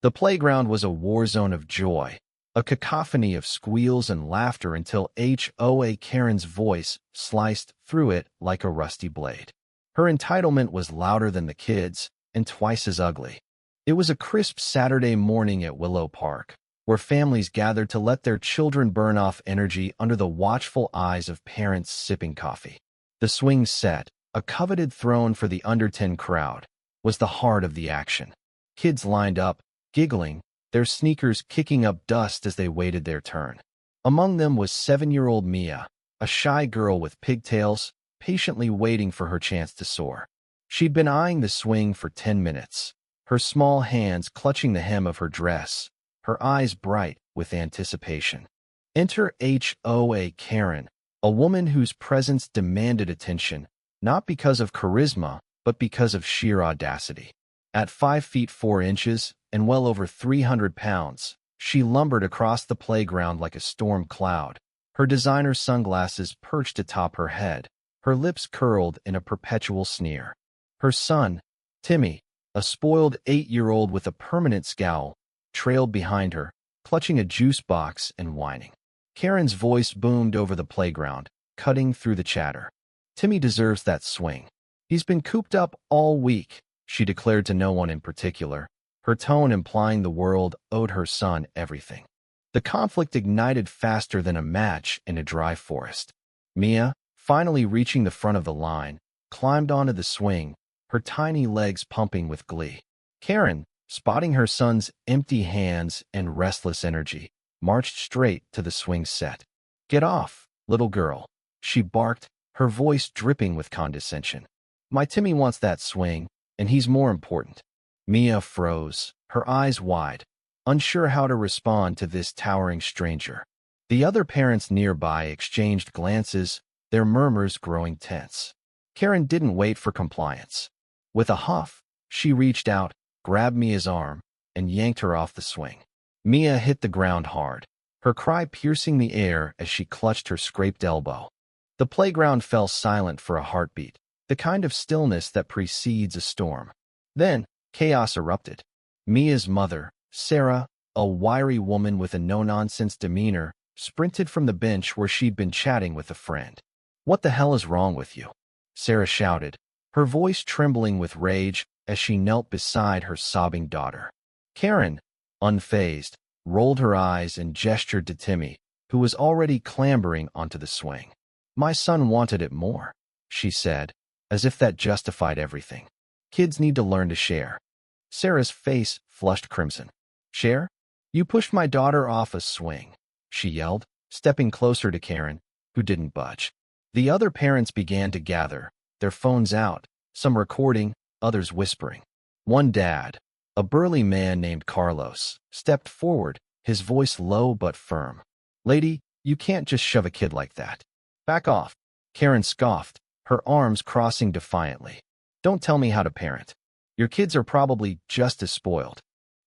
The playground was a war zone of joy, a cacophony of squeals and laughter until Karen's voice sliced through it like a rusty blade. Her entitlement was louder than the kids and twice as ugly. It was a crisp Saturday morning at Willow Park, where families gathered to let their children burn off energy under the watchful eyes of parents sipping coffee. The swing set, a coveted throne for the under-10 crowd, was the heart of the action. Kids lined up, giggling, their sneakers kicking up dust as they waited their turn. Among them was 7-year-old Mia, a shy girl with pigtails, patiently waiting for her chance to soar. She'd been eyeing the swing for 10 minutes, her small hands clutching the hem of her dress, her eyes bright with anticipation. Enter Karen, a woman whose presence demanded attention, not because of charisma, but because of sheer audacity. At 5 feet 4 inches and well over 300 pounds, she lumbered across the playground like a storm cloud, her designer sunglasses perched atop her head, her lips curled in a perpetual sneer. Her son, Timmy, a spoiled 8-year-old with a permanent scowl, trailed behind her, clutching a juice box and whining. Karen's voice boomed over the playground, cutting through the chatter. "Timmy deserves that swing. He's been cooped up all week," she declared to no one in particular, her tone implying the world owed her son everything. The conflict ignited faster than a match in a dry forest. Mia, finally reaching the front of the line, climbed onto the swing, her tiny legs pumping with glee. Karen, spotting her son's empty hands and restless energy, marched straight to the swing set. "Get off, little girl," she barked, her voice dripping with condescension. "My Timmy wants that swing, and he's more important." Mia froze, her eyes wide, unsure how to respond to this towering stranger. The other parents nearby exchanged glances, their murmurs growing tense. Karen didn't wait for compliance. With a huff, she reached out, grabbed Mia's arm, and yanked her off the swing. Mia hit the ground hard, her cry piercing the air as she clutched her scraped elbow. The playground fell silent for a heartbeat, the kind of stillness that precedes a storm. Then, chaos erupted. Mia's mother, Sarah, a wiry woman with a no-nonsense demeanor, sprinted from the bench where she'd been chatting with a friend. "What the hell is wrong with you?" Sarah shouted, her voice trembling with rage as she knelt beside her sobbing daughter. Karen, unfazed, rolled her eyes and gestured to Timmy, who was already clambering onto the swing. "My son wanted it more," she said, as if that justified everything. "Kids need to learn to share." Sarah's face flushed crimson. "Share? You pushed my daughter off a swing," she yelled, stepping closer to Karen, who didn't budge. The other parents began to gather, their phones out, some recording, others whispering. One dad, a burly man named Carlos, stepped forward, his voice low but firm. "Lady, you can't just shove a kid like that. Back off." Karen scoffed, her arms crossing defiantly. "Don't tell me how to parent. Your kids are probably just as spoiled."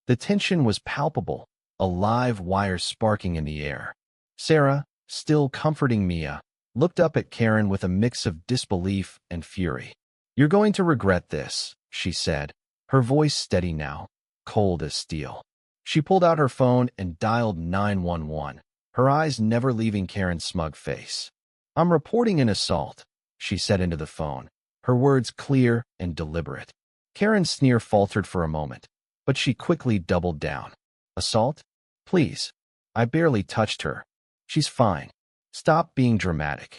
The tension was palpable, a live wire sparking in the air. Sarah, still comforting Mia, looked up at Karen with a mix of disbelief and fury. "You're going to regret this," she said, her voice steady now, cold as steel. She pulled out her phone and dialed 911, her eyes never leaving Karen's smug face. "I'm reporting an assault," she said into the phone, her words clear and deliberate. Karen's sneer faltered for a moment, but she quickly doubled down. "Assault? Please. I barely touched her. She's fine. Stop being dramatic."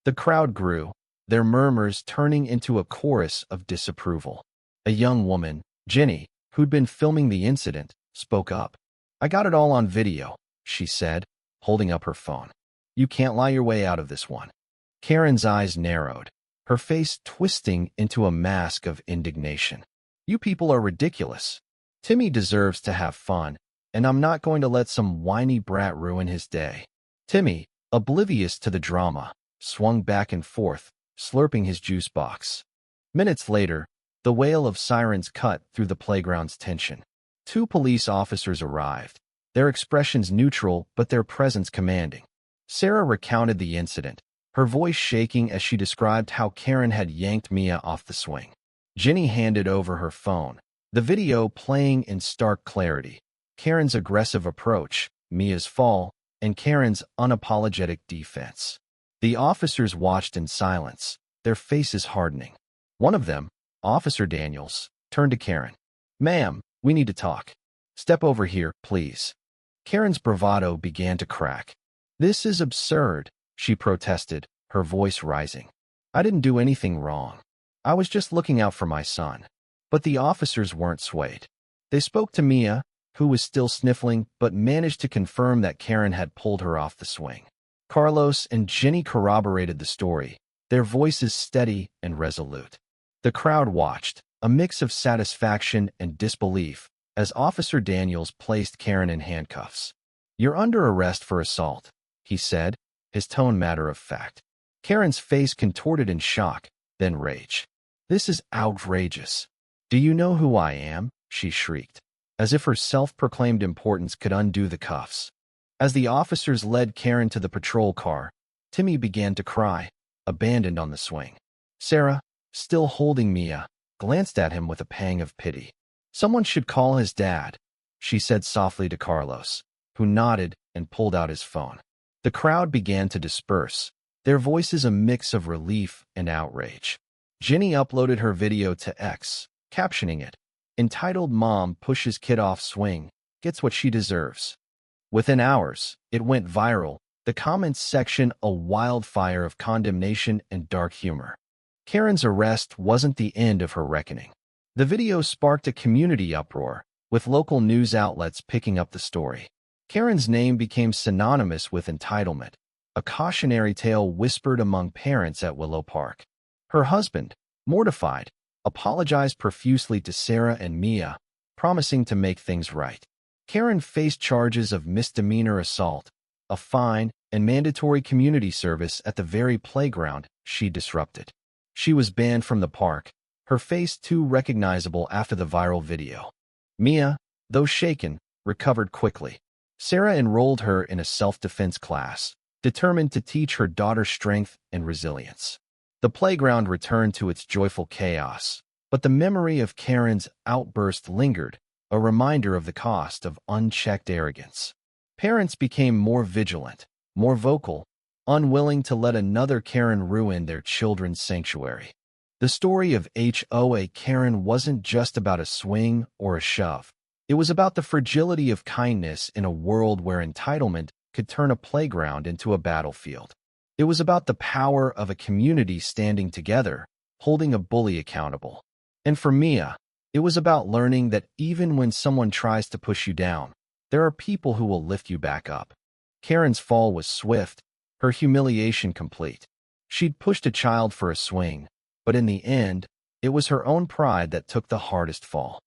The crowd grew, their murmurs turning into a chorus of disapproval. A young woman, Jenny, who'd been filming the incident, spoke up. "I got it all on video," she said, holding up her phone. "You can't lie your way out of this one." Karen's eyes narrowed, her face twisting into a mask of indignation. "You people are ridiculous. Timmy deserves to have fun, and I'm not going to let some whiny brat ruin his day." Timmy, oblivious to the drama, swung back and forth, slurping his juice box. Minutes later, the wail of sirens cut through the playground's tension. 2 police officers arrived, their expressions neutral but their presence commanding. Sarah recounted the incident, her voice shaking as she described how Karen had yanked Mia off the swing. Jenny handed over her phone, the video playing in stark clarity, Karen's aggressive approach, Mia's fall, and Karen's unapologetic defense. The officers watched in silence, their faces hardening. One of them, Officer Daniels, turned to Karen. "Ma'am, we need to talk. Step over here, please." Karen's bravado began to crack. "This is absurd," she protested, her voice rising. "I didn't do anything wrong. I was just looking out for my son." But the officers weren't swayed. They spoke to Mia, who was still sniffling, but managed to confirm that Karen had pulled her off the swing. Carlos and Jenny corroborated the story, their voices steady and resolute. The crowd watched, a mix of satisfaction and disbelief, as Officer Daniels placed Karen in handcuffs. "You're under arrest for assault," he said, his tone matter of fact. Karen's face contorted in shock, then rage. "This is outrageous. Do you know who I am?" she shrieked, as if her self-proclaimed importance could undo the cuffs. As the officers led Karen to the patrol car, Timmy began to cry, abandoned on the swing. Sarah, still holding Mia, glanced at him with a pang of pity. "Someone should call his dad," she said softly to Carlos, who nodded and pulled out his phone. The crowd began to disperse, their voices a mix of relief and outrage. Jenny uploaded her video to X, captioning it, "Entitled Mom Pushes Kid Off Swing, Gets What She Deserves." Within hours, it went viral, the comments section a wildfire of condemnation and dark humor. Karen's arrest wasn't the end of her reckoning. The video sparked a community uproar, with local news outlets picking up the story. Karen's name became synonymous with entitlement, a cautionary tale whispered among parents at Willow Park. Her husband, mortified, apologized profusely to Sarah and Mia, promising to make things right. Karen faced charges of misdemeanor assault, a fine, and mandatory community service at the very playground she disrupted. She was banned from the park, her face too recognizable after the viral video. Mia, though shaken, recovered quickly. Sarah enrolled her in a self-defense class, determined to teach her daughter strength and resilience. The playground returned to its joyful chaos, but the memory of Karen's outburst lingered, a reminder of the cost of unchecked arrogance. Parents became more vigilant, more vocal, unwilling to let another Karen ruin their children's sanctuary. The story of Hoa Karen wasn't just about a swing or a shove. It was about the fragility of kindness in a world where entitlement could turn a playground into a battlefield. It was about the power of a community standing together, holding a bully accountable. And for Mia, it was about learning that even when someone tries to push you down, there are people who will lift you back up. Karen's fall was swift, her humiliation complete. She'd pushed a child for a swing, but in the end, it was her own pride that took the hardest fall.